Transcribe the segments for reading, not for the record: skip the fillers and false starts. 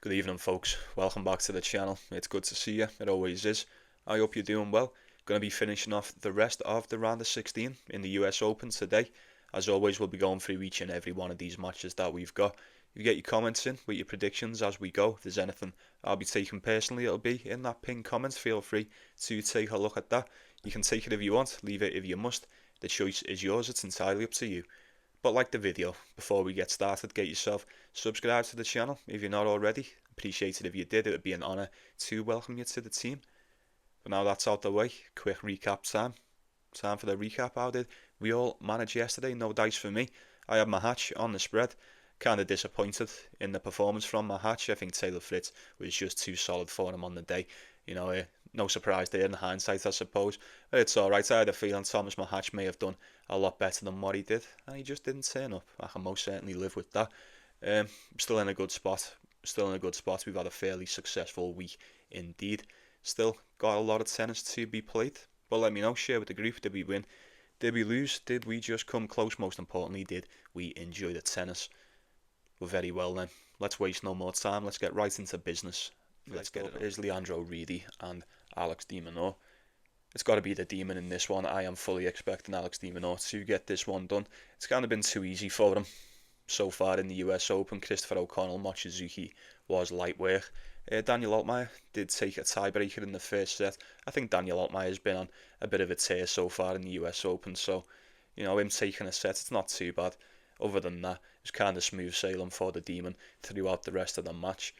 Good evening, folks. Welcome back to the channel. It's good to see you. It always is. I hope you're doing well. Going to be finishing off the rest of the round of 16 in the US Open today. As always, we'll be going through each and every one of these matches that we've got. You get your comments in with your predictions as we go. If there's anything I'll be taking personally, it'll be in that pinned comments. Feel free to take a look at that. You can take it if you want, leave it if you must. The choice is yours. It's entirely up to you. But like the video, before we get started, get yourself subscribed to the channel if you're not already. Appreciate it if you did. It would be an honour to welcome you to the team. But now that's out the way, quick recap time. Time for the recap. How did we all manage yesterday? No dice for me. I had my hatch on the spread. Kind of disappointed in the performance from my hatch. I think Taylor Fritz was just too solid for him on the day. No surprise there in hindsight, I suppose. But it's alright. I had a feeling Thomas Mahatch may have done a lot better than what he did, and he just didn't turn up. I can most certainly live with that. Still in a good spot. We've had a fairly successful week indeed. Still got a lot of tennis to be played. But let me know, share with the group. Did we win? Did we lose? Did we just come close? Most importantly, did we enjoy the tennis? Well, very well then. Let's waste no more time. Let's get right into business. Let's get it. Here's Leandro Riedi and Alex de Minaur. It's got to be the demon in this one. I am fully expecting Alex de Minaur to get this one done. It's kind of been too easy for him so far in the US Open. Christopher O'Connell, Mochizuki was light work. Daniel Altmaier did take a tiebreaker in the first set. I think Daniel Altmaier has been on a bit of a tear so far in the US Open, so him taking a set, it's not too bad. Other than that, it's kind of smooth sailing for the demon throughout the rest of the match.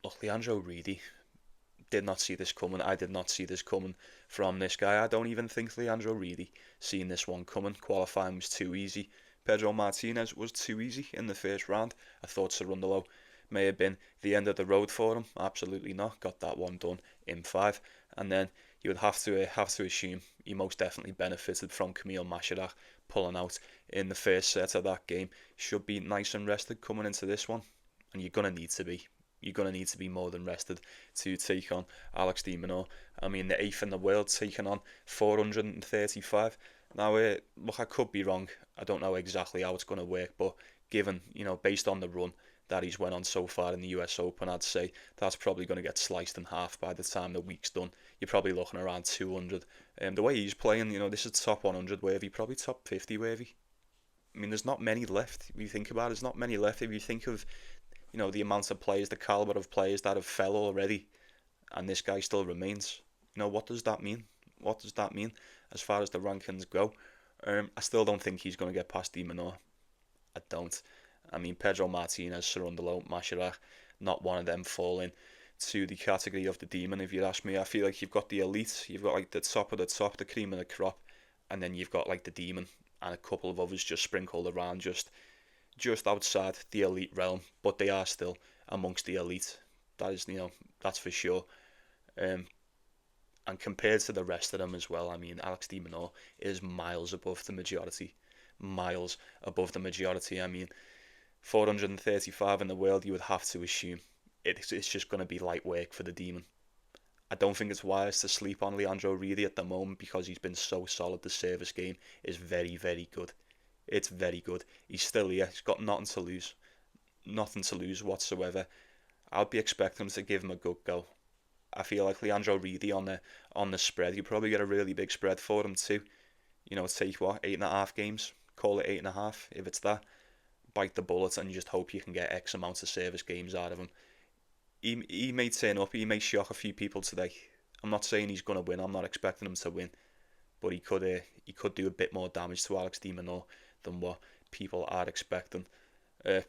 Look, Leandro Riedi did not see this coming. I did not see this coming from this guy. I don't even think Leandro Riedi seen this one coming. Qualifying was too easy. Pedro Martinez was too easy in the first round. I thought Cerundolo may have been the end of the road for him. Absolutely not. Got that one done in 5. And then you would have to assume he most definitely benefited from Kamil Masharach pulling out in the first set of that game. Should be nice and rested coming into this one. And you're going to need to be. You're going to need to be more than rested to take on Alex de Minaur. I mean, the 8th in the world taking on 435. Now, look, I could be wrong. I don't know exactly how it's going to work, but given, based on the run that he's went on so far in the US Open, I'd say that's probably going to get sliced in half by the time the week's done. You're probably looking around 200. The way he's playing, this is top 100 wavy, probably top 50 wavy. I mean, there's not many left. If you think about it, there's not many left. If you think of the amount of players, the caliber of players that have fell already, and this guy still remains. What does that mean? What does that mean as far as the rankings go? I still don't think he's going to get past de Minaur. I don't. I mean, Pedro Martinez, Cerundolo, Masharach, not one of them falling to the category of the demon, if you ask me. I feel like you've got the elite, you've got like the top of the top, the cream of the crop, and then you've got like the demon and a couple of others just sprinkled around, just outside the elite realm, but they are still amongst the elite. That is, that's for sure. And compared to the rest of them as well, I mean, Alex de Minaur is miles above the majority. Miles above the majority. I mean, 435 in the world, you would have to assume it's just going to be light work for the demon. I don't think it's wise to sleep on Leandro Riedi at the moment because he's been so solid. The service game is very, very good. It's very good. He's still here. He's got nothing to lose. Nothing to lose whatsoever. I'd be expecting him to give him a good go. I feel like Leandro Riedi on the spread, you probably get a really big spread for him too. Take 8.5 games. Call it 8.5 if it's that. Bite the bullet and you just hope you can get X amount of service games out of him. He may turn up. He may shock a few people today. I'm not saying he's going to win. I'm not expecting him to win. But he could do a bit more damage to Alex de Minaur than what people are expecting. You're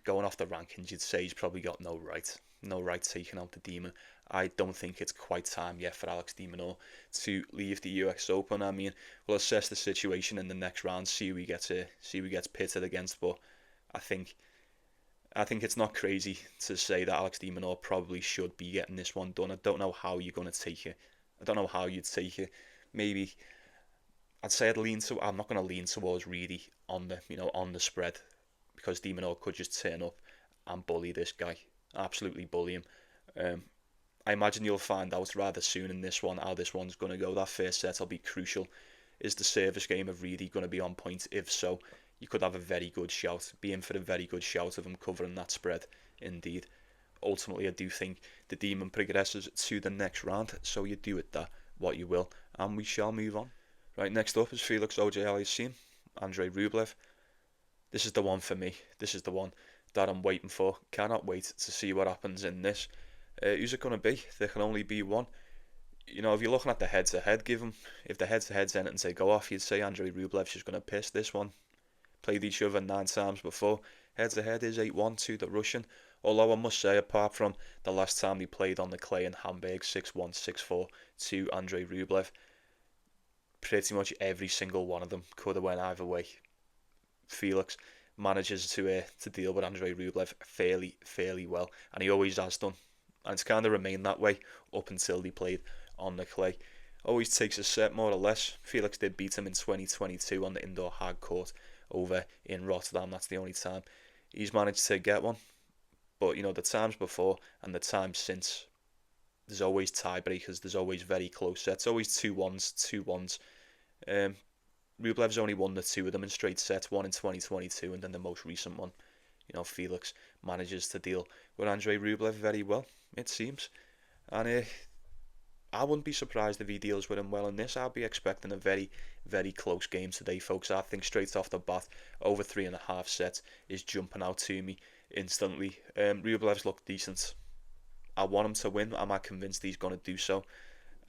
going off the rankings, you'd say he's probably got no right taking out the demon. I don't think it's quite time yet for Alex de Minaur to leave the US Open. I mean, we'll assess the situation in the next round, see who he gets pitted against. But I think it's not crazy to say that Alex de Minaur probably should be getting this one done. I don't know how you're going to take it. I don't know how you'd take it. Maybe I'd say I'm not going to lean towards Riedi on the spread, because de Minaur could just turn up and bully this guy, absolutely bully him. I imagine you'll find out rather soon in this one how this one's going to go. That first set will be crucial. Is the service game of Riedi going to be on point? If so, you could have a very good shout, be in for a very good shout of him covering that spread indeed. Ultimately, I do think the demon progresses to the next round, so you do with that what you will, and we shall move on. Right, next up is Felix Auger Aliassime, Andrei Rublev. This is the one for me. This is the one that I'm waiting for. Cannot wait to see what happens in this. Who's it going to be? There can only be one. You know, if you're looking at the head-to-head, if the head-to-head's anything to go off, you'd say Andrei Rublev's just going to piss this one. Played each other 9 times before. Head-to-head is 8-1 to the Russian. Although I must say, apart from the last time he played on the clay in Hamburg, 6-1, 6-4 to Andrei Rublev, pretty much every single one of them could have went either way. Felix manages to deal with Andrei Rublev fairly well, and he always has done. And it's kind of remained that way up until he played on the clay. Always takes a set, more or less. Felix did beat him in 2022 on the indoor hard court over in Rotterdam. That's the only time he's managed to get one. But, you know, the times before and the times since, there's always tiebreakers. There's always very close sets. Always 2-1s. Rublev's only won the 2 of them in straight sets, one in 2022 and then the most recent one. You know, Felix manages to deal with Andrei Rublev very well, it seems. And I wouldn't be surprised if he deals with him well in this. I'll be expecting a very close game today, folks. I think straight off the bat, over 3.5 sets is jumping out to me instantly. Rublev's looked decent. I want him to win. Am I convinced he's going to do so?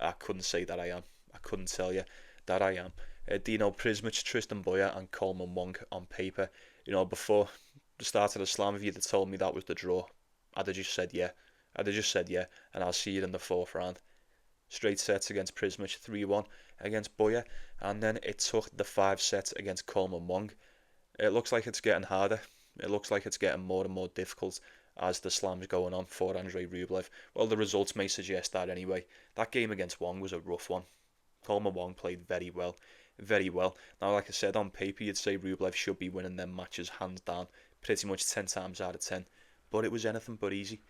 I couldn't say that I am. I couldn't tell you that I am. Dino Prismic, Tristan Boyer and Coleman Wong on paper. You know, before the start of the slam, if you'd have told me that was the draw, I'd have just said yeah. And I'll see you in the 4th round. Straight sets against Prismic, 3-1 against Boyer, and then it took the 5 sets against Coleman Wong. It looks like it's getting harder. It looks like it's getting more and more difficult as the slam's going on for Andrei Rublev. Well, the results may suggest that anyway. That game against Wong was a rough one. Coleman Wong played very well. Now, like I said, on paper, you'd say Rublev should be winning them matches hands down, pretty much 10 times out of 10. But it was anything but easy.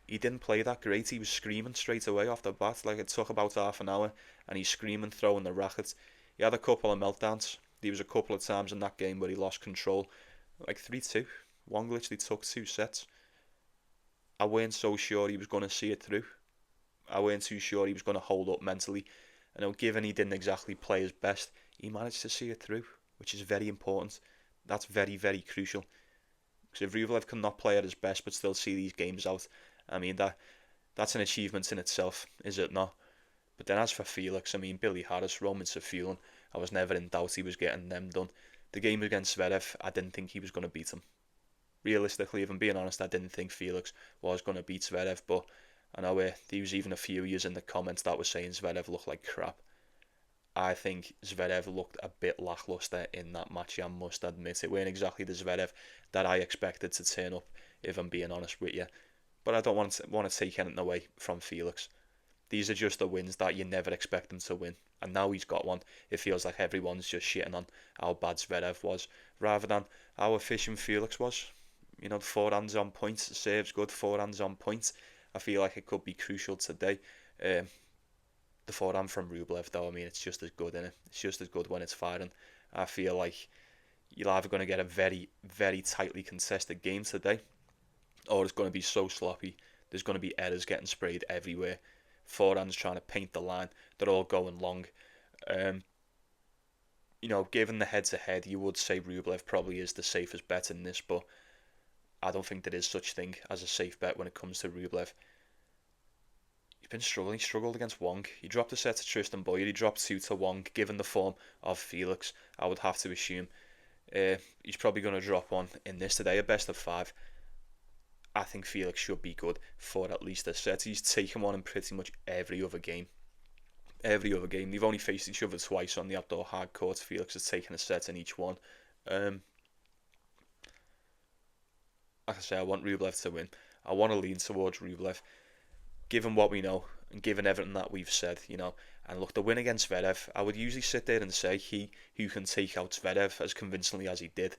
He didn't play that great. He was screaming straight away off the bat. Like, it took about half an hour, and he's screaming, throwing the racket. He had a couple of meltdowns. There was a couple of times in that game where he lost control. Like 3-2. Wong literally took 2 sets. I weren't so sure he was going to see it through. I weren't too sure he was going to hold up mentally. I know, given he didn't exactly play his best, he managed to see it through, which is very important. That's very crucial. Because if Rublev cannot play at his best but still see these games out, I mean, that's an achievement in itself, is it not? But then as for Felix, I mean, Billy Harris, Roman Safiullin, I was never in doubt he was getting them done. The game against Zverev, I didn't think he was going to beat him. Realistically, if I'm being honest, I didn't think Felix was going to beat Zverev, but I know there was even a few years in the comments that were saying Zverev looked like crap. I think Zverev looked a bit lacklustre in that match, I must admit. It weren't exactly the Zverev that I expected to turn up, if I'm being honest with you. But I don't want to take anything away from Felix. These are just the wins that you never expect him to win. And now he's got one. It feels like everyone's just shitting on how bad Zverev was, rather than how efficient Felix was. You know, 4-hands on point, serves good, 4-hands on point. I feel like it could be crucial today. The forehand from Rublev, though, I mean, it's just as good, innit? It's just as good when it's firing. I feel like you're either going to get a very tightly contested game today, or it's going to be so sloppy. There's going to be errors getting sprayed everywhere. Forehands trying to paint the line. They're all going long. You know, given the head-to-head, you would say Rublev probably is the safest bet in this, but I don't think there is such thing as a safe bet when it comes to Rublev. He's been struggling. He struggled against Wong. He dropped a set to Tristan Boyer. He dropped 2 to Wong. Given the form of Felix, I would have to assume he's probably going to drop one in this today, a best of 5. I think Felix should be good for at least a set. He's taken one in pretty much every other game. They've only faced each other twice on the outdoor hard court. Felix has taken a set in each one. Like I say, I want Rublev to win. I want to lean towards Rublev, given what we know and given everything that we've said, you know. And look, the win against Zverev, I would usually sit there and say he who can take out Zverev as convincingly as he did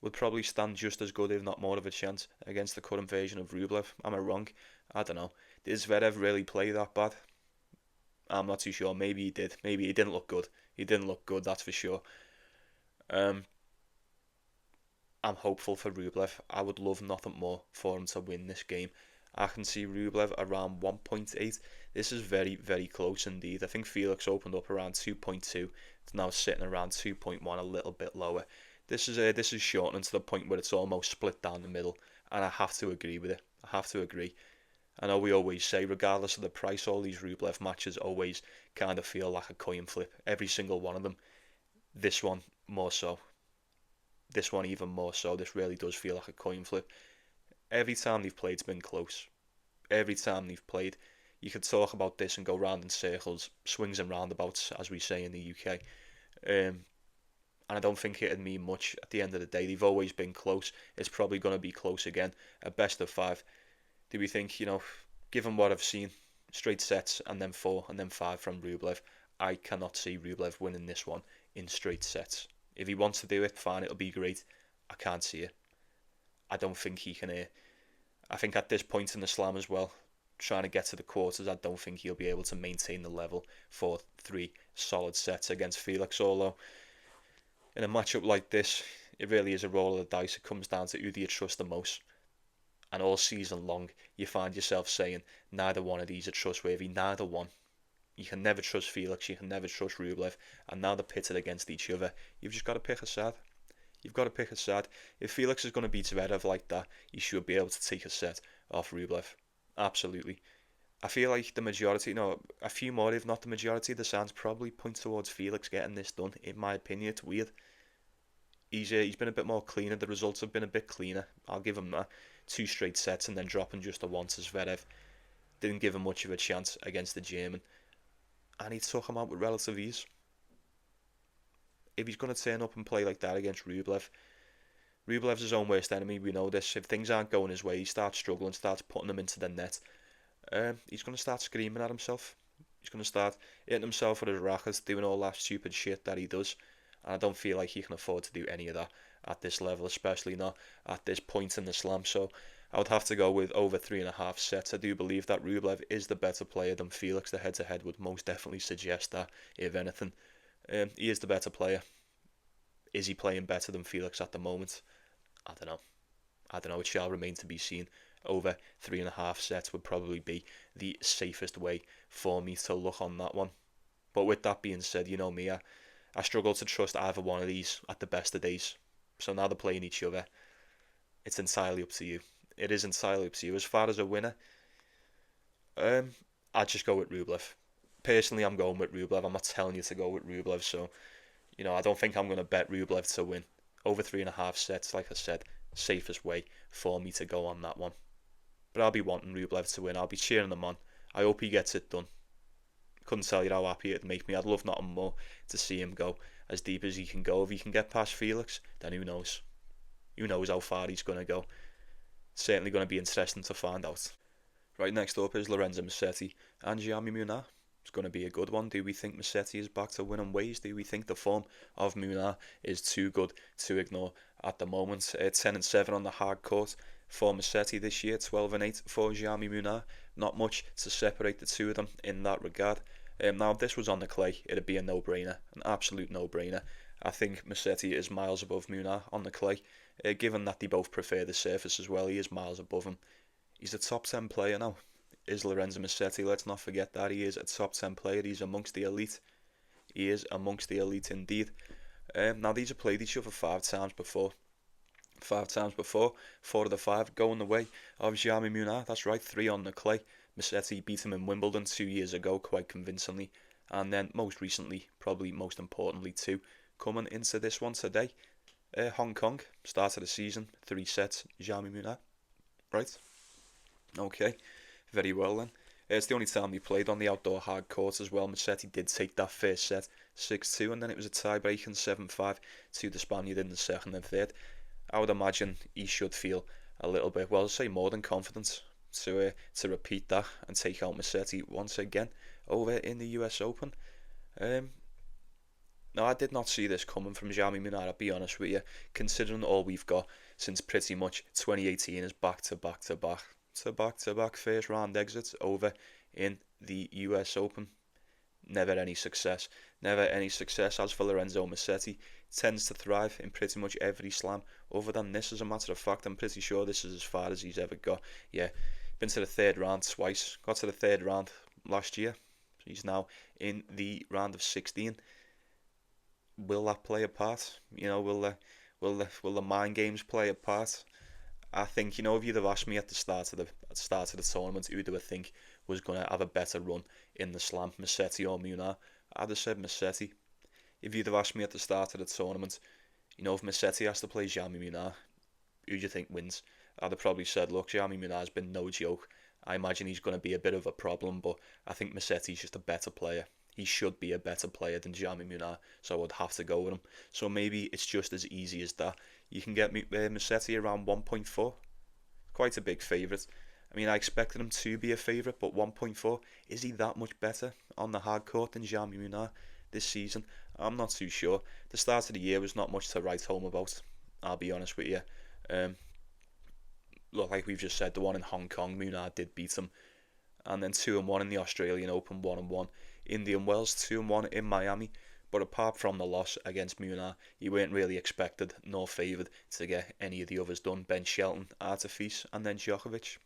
would probably stand just as good, if not more of a chance, against the current version of Rublev. Am I wrong? I don't know. Did Zverev really play that bad? I'm not too sure. Maybe he did. Maybe he didn't look good. He didn't look good, that's for sure. I'm hopeful for Rublev. I would love nothing more for him to win this game. I can see Rublev around 1.8. This is very, very close indeed. I think Felix opened up around 2.2. It's now sitting around 2.1, a little bit lower. This is shortening to the point where it's almost split down the middle, and I have to agree with it. I have to agree. I know we always say, regardless of the price, all these Rublev matches always kind of feel like a coin flip. Every single one of them. This one more so. This one even more so. This really does feel like a coin flip. Every time they've played, it's been close. Every time they've played, you could talk about this and go round in circles, swings and roundabouts, as we say in the UK. And I don't think it'd mean much at the end of the day. They've always been close. It's probably going to be close again. A best of five. Do we think, given what I've seen, straight sets and then 4 and then 5 from Rublev, I cannot see Rublev winning this one in straight sets. If he wants to do it, fine, it'll be great. I can't see it. I don't think he can. I think at this point in the slam as well, trying to get to the quarters, I don't think he'll be able to maintain the level for 3 solid sets against Felix. Although, in a matchup like this, it really is a roll of the dice. It comes down to who do you trust the most. And all season long, you find yourself saying, neither one of these are trustworthy, neither one. You can never trust Felix, you can never trust Rublev, and now they're pitted against each other. You've just got to pick a side. You've got to pick a side. If Felix is going to beat Zverev like that, you should be able to take a set off Rublev. Absolutely. I feel like the majority, a few more, if not the majority of the signs probably point towards Felix getting this done. In my opinion, it's weird. He's been a bit more cleaner. The results have been a bit cleaner. I'll give him that. 2 straight sets and then dropping just a 1 to Zverev. Didn't give him much of a chance against the German. And he took him out with relative ease. If he's going to turn up and play like that against Rublev, Rublev's his own worst enemy, we know this. If things aren't going his way, he starts struggling, starts putting them into the net. He's going to start screaming at himself. He's going to start hitting himself with his rackets, doing all that stupid shit that he does. And I don't feel like he can afford to do any of that at this level, especially not at this point in the slam. So I would have to go with over 3.5 sets. I do believe that Rublev is the better player than Felix. The head-to-head would most definitely suggest that, if anything. He is the better player. Is he playing better than Felix at the moment? I don't know. It shall remain to be seen. Over 3.5 sets would probably be the safest way for me to look on that one. But with that being said, you know me, I struggle to trust either one of these at the best of days. So now they're playing each other. It's entirely up to you. It is entirely up to you. As far as a winner, I'd just go with Rublev. Personally, I'm going with Rublev. I'm not telling you to go with Rublev, so I don't think I'm going to bet Rublev to win. Over 3.5 sets, like I said, safest way for me to go on that one. But I'll be wanting Rublev to win. I'll be cheering him on. I hope he gets it done. Couldn't tell you how happy it'd make me. I'd love nothing more to see him go as deep as he can go. If he can get past Felix, then who knows? Who knows how far he's going to go? It's certainly going to be interesting to find out. Right, next up is Lorenzo Musetti and Jaume Munar. It's going to be a good one. Do we think Musetti is back to winning ways? Do we think the form of Munar is too good to ignore at the moment? 10-7 on the hard court for Musetti this year, 12-8 for Jaume Munar. Not much to separate the two of them in that regard. Now, if this was on the clay, it'd be a no-brainer, an absolute no-brainer. I think Musetti is miles above Munar on the clay. Given that they both prefer the surface as well, he is miles above him. He's a top 10 player now. Is Lorenzo Musetti? Let's not forget that he is a top 10 player. He's amongst the elite. He is amongst the elite indeed. Now, these have played each other 5 times before. 5 times before. 4 of the 5 going the way of Jaume Munar. That's right, 3 on the clay. Musetti beat him in Wimbledon 2 years ago quite convincingly. And then most recently, probably most importantly too, coming into this one today. Hong Kong, start of the season, 3 sets, Jaume Munar. Right? Okay, very well then. It's the only time he played on the outdoor hard court as well. Musetti did take that first set 6-2, and then it was a tie-breaking 7-5 to the Spaniard in the second and third. I would imagine he should feel a little bit, well, I'll say more than confident to repeat that and take out Musetti once again over in the US Open. No, I did not see this coming from Jaume Munar, I'll be honest with you, considering all we've got since pretty much 2018 is back-to-back first round exits over in the US Open. Never any success. As for Lorenzo Musetti, tends to thrive in pretty much every slam. Other than this, as a matter of fact, I'm pretty sure this is as far as he's ever got. Yeah, been to the third round twice. Got to the third round last year. He's now in the round of 16. Will that play a part? Will the mind games play a part? I think, if you'd have asked me at the start of the tournament who do I think was gonna have a better run in the slam, Musetti or Munar, I'd have said Musetti. If you'd have asked me at the start of the tournament, if Musetti has to play Jamie Munar, who do you think wins? I'd have probably said, look, Jamie Munar's been no joke. I imagine he's going to be a bit of a problem, but I think Musetti's just a better player. He should be a better player than Jamie Munar, so I would have to go with him. So maybe it's just as easy as that. You can get Musetti around 1.4. Quite a big favourite. I mean, I expected him to be a favourite, but 1.4, is he that much better on the hard court than Jamie Munar this season? I'm not too sure. The start of the year was not much to write home about, I'll be honest with you. Look, like we've just said, the one in Hong Kong, Munar did beat him. And then 2-1 in the Australian Open, 1-1. Indian Wells, 2-1 in Miami. But apart from the loss against Munar, he weren't really expected nor favoured to get any of the others done. Ben Shelton, Artifice, and then Djokovic.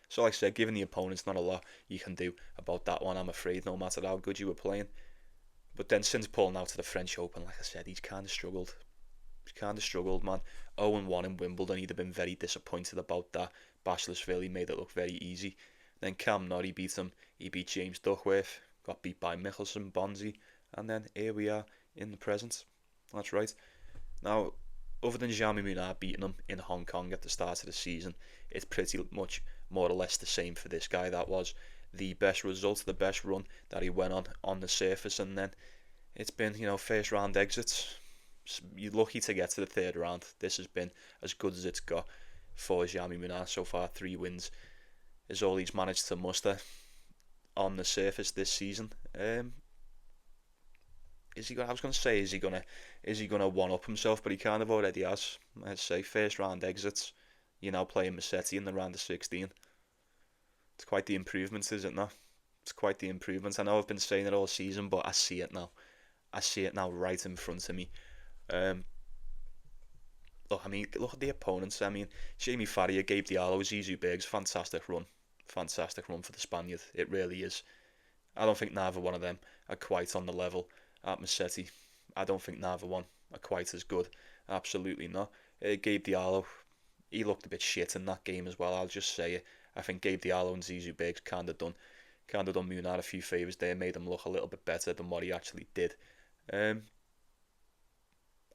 So like I said, given the opponents, not a lot you can do about that one, I'm afraid, no matter how good you were playing. But then since pulling out to the French Open, like I said, he's kind of struggled. Man. 0-1 in Wimbledon, he'd have been very disappointed about that. Bachelorville, he made it look very easy. Then Cam Norrie beat him. He beat James Duckworth, got beat by Michelson, Bonzi, and then here we are in the present. That's right. Now, other than Jamie Munar beating him in Hong Kong at the start of the season, it's pretty much more or less the same for this guy. That was the best result, the best run that he went on the surface, and then it's been, first round exits. You're lucky to get to the third round. This has been as good as it's got for Jamie Munar so far. 3 wins is all he's managed to muster on the surface this season. Is he gonna? I was going to say, is he gonna one up himself? But he kind of already has. I'd say first round exits. You're now playing Musetti in the round of 16. It's quite the improvement, is it not? It's quite the improvement. I know I've been saying it all season, but I see it now. I see it now right in front of me. Look at the opponents. I mean, Jamie Farrier, Gabe Diallo, Zizou Berg's fantastic run for the Spaniard. It really is. I don't think neither one of them are quite on the level at Musetti. I don't think neither one are quite as good. Absolutely not. Gabe Diallo, he looked a bit shit in that game as well. I'll just say it. I think Gabe Diallo and Zizou Berg's kind of done Munar a few favours there, made him look a little bit better than what he actually did.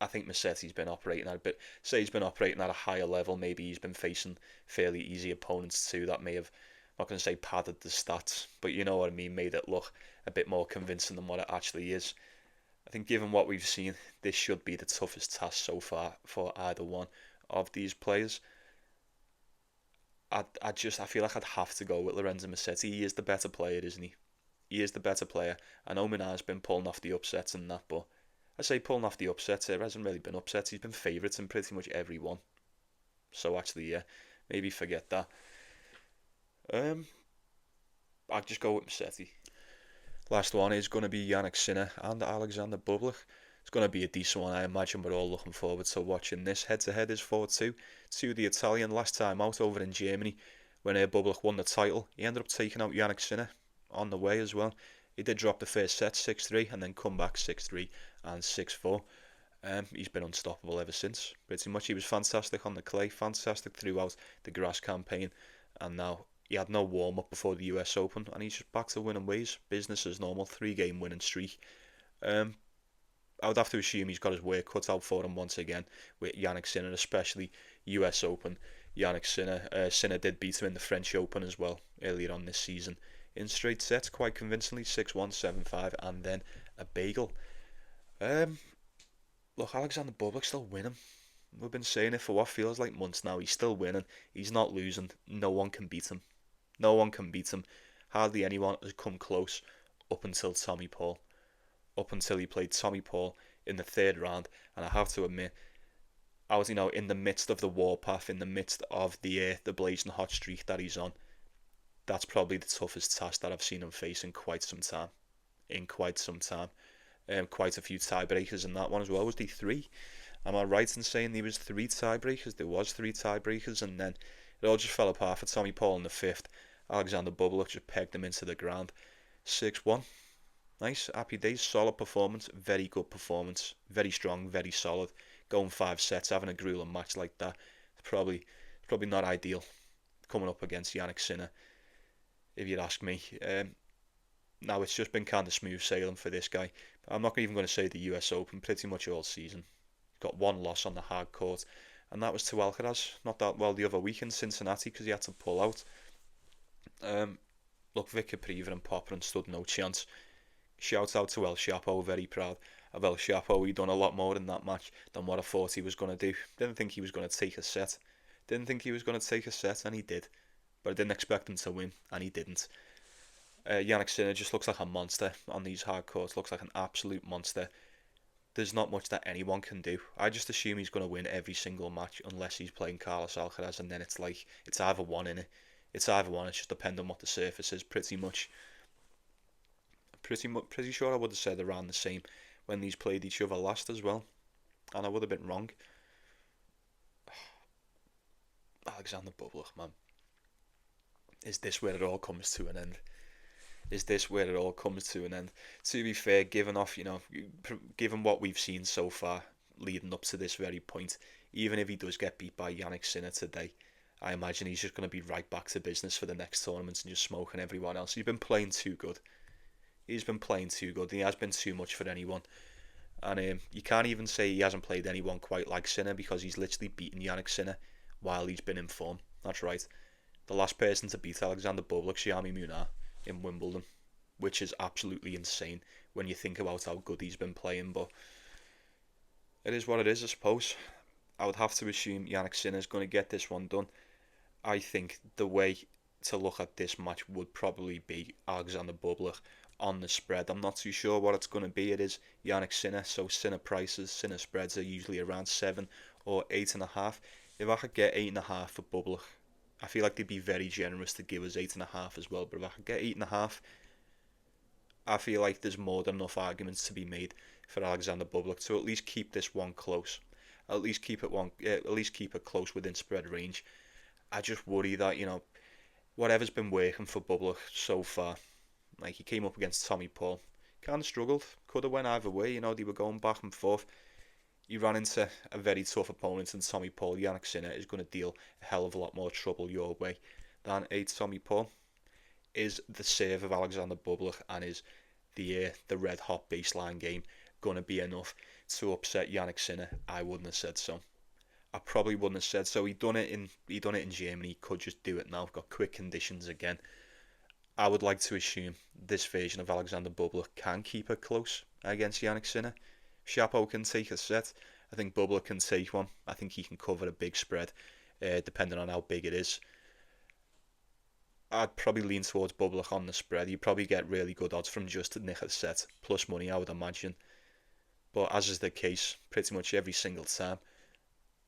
I think Musetti's been operating at a higher level. Maybe he's been facing fairly easy opponents too that may have, I'm not going to say padded the stats, but you know what I mean, made it look a bit more convincing than what it actually is. I think given what we've seen, this should be the toughest task so far for either one of these players. I feel like I'd have to go with Lorenzo Musetti. He is the better player, isn't he? He is the better player. I know Munar's been pulling off the upsets and that, but I say pulling off the upsets, there hasn't really been upsets. He's been favourites in pretty much every one. So actually, yeah, maybe forget that. I'd just go with Musetti. Last one is going to be Jannik Sinner and Alexander Bublik. It's going to be a decent one, I imagine. We're all looking forward to watching this. Head-to-head is 4-2 to the Italian. Last time out over in Germany, when Bublik won the title, he ended up taking out Jannik Sinner on the way as well. He did drop the first set 6-3 and then come back 6-3 and 6-4. He's been unstoppable ever since. Pretty much, he was fantastic on the clay, fantastic throughout the grass campaign, and now he had no warm-up before the US Open, and he's just back to winning ways. Business as normal, 3-game winning streak. I would have to assume he's got his work cut out for him once again with Jannik Sinner, especially US Open. Jannik Sinner did beat him in the French Open as well earlier on this season in straight sets quite convincingly, 6-1, 7-5, and then a bagel. Look, Alexander Bublik's still winning. We've been saying it for what feels like months now. He's still winning. He's not losing. No one can beat him. Hardly anyone has come close up until Tommy Paul. Up until he played Tommy Paul in the third round. And I have to admit, I was, in the midst of the warpath, in the midst of the blazing hot streak that he's on. That's probably the toughest task that I've seen him face in quite some time. Quite a few tiebreakers in that one as well. Was there three? Am I right in saying there was three tiebreakers? There was three tiebreakers, and then it all just fell apart for Tommy Paul in the fifth. Alexander Bublik just pegged him into the ground. 6-1. Nice, happy days, solid performance, very good performance, very strong, very solid. Going 5 sets, having a grueling match like that, probably not ideal. Coming up against Jannik Sinner, if you'd ask me. Now it's just been kind of smooth sailing for this guy. I'm not even going to say the US Open, pretty much all season. Got one loss on the hard court, and that was to Alcaraz. Not that well the other week in Cincinnati because he had to pull out. Look, Vic Capriva and Popper stood no chance. Shout out to El Chapo, very proud of El Chapo. He done a lot more in that match than what I thought he was going to do. Didn't think he was going to take a set. And he did. But I didn't expect him to win, and he didn't. Jannik Sinner just looks like a monster on these hard courts. Looks like an absolute monster. There's not much that anyone can do. I just assume he's going to win every single match unless he's playing Carlos Alcaraz, and then it's like it's either one in it. It's either one. It's just depending on what the surface is. Pretty sure I would have said around the same when these played each other last as well, and I would have been wrong. Alexander Bublik, man. Is this where it all comes to an end? To be fair, given what we've seen so far leading up to this very point, even if he does get beat by Jannik Sinner today, I imagine he's just going to be right back to business for the next tournament and just smoking everyone else. He's been playing too good. He has been too much for anyone. And you can't even say he hasn't played anyone quite like Sinner because he's literally beaten Jannik Sinner while he's been in form. That's right. The last person to beat Alexander Bublik, Xiami Munar, in Wimbledon, which is absolutely insane when you think about how good he's been playing. But it is what it is, I suppose. I would have to assume Jannik Sinner is going to get this one done. I think the way to look at this match would probably be Alexander Bublik on the spread. I'm not too sure what it's going to be. It is Jannik Sinner, so Sinner spreads are usually around 7 or 8.5. If I could get 8.5 for Bublik, I feel like they'd be very generous to give us 8.5 as well. But if I could get 8.5, I feel like there's more than enough arguments to be made for Alexander Bublik to at least keep this one close. At least keep it close within spread range. I just worry that whatever's been working for Bublik so far, like he came up against Tommy Paul, kind of struggled. Could have went either way. They were going back and forth. He ran into a very tough opponent, and Tommy Paul. Jannik Sinner is going to deal a hell of a lot more trouble your way than Tommy Paul. Is the serve of Alexander Bublik and is the red hot baseline game going to be enough to upset Jannik Sinner? I wouldn't have said so. I probably wouldn't have said so. He done it in Germany. He could just do it now. Got quick conditions again. I would like to assume this version of Alexander Bublik can keep it close against Jannik Sinner. Chapo can take a set. I think Bublik can take one. I think he can cover a big spread, depending on how big it is. I'd probably lean towards Bublik on the spread. You probably get really good odds from just nick a set, plus money, I would imagine. But as is the case, pretty much every single time,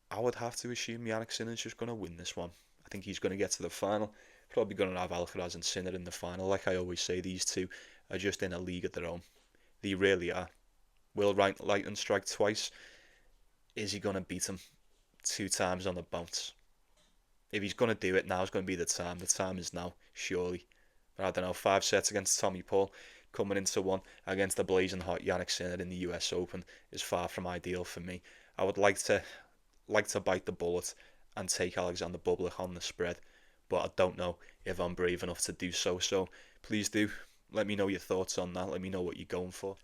I would have to assume Jannik Sinner's just going to win this one. I think he's going to get to the final. Probably going to have Alcaraz and Sinner in the final. Like I always say, these two are just in a league of their own. They really are. Will Lightning strike twice? Is he going to beat him 2 times on the bounce? If he's going to do it, now's going to be the time. The time is now, surely. But I don't know, 5 sets against Tommy Paul, coming into one against the blazing hot Jannik Sinner in the US Open is far from ideal for me. I would like to bite the bullet and take Alexander Bublik on the spread, but I don't know if I'm brave enough to do so. So please do let me know your thoughts on that. Let me know what you're going for.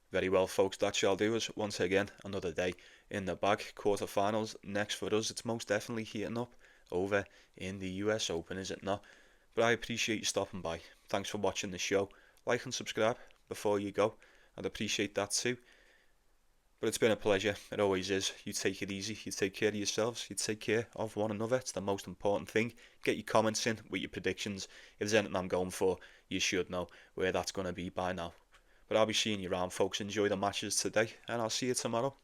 Very well, folks, that shall do us. Once again, another day in the bag. Quarterfinals next for us. It's most definitely heating up over in the US Open, is it not? But I appreciate you stopping by. Thanks for watching the show. Like and subscribe before you go. I'd appreciate that too. But it's been a pleasure. It always is. You take it easy. You take care of yourselves. You take care of one another. It's the most important thing. Get your comments in with your predictions. If there's anything I'm going for, you should know where that's going to be by now. But I'll be seeing you around, folks. Enjoy the matches today, and I'll see you tomorrow.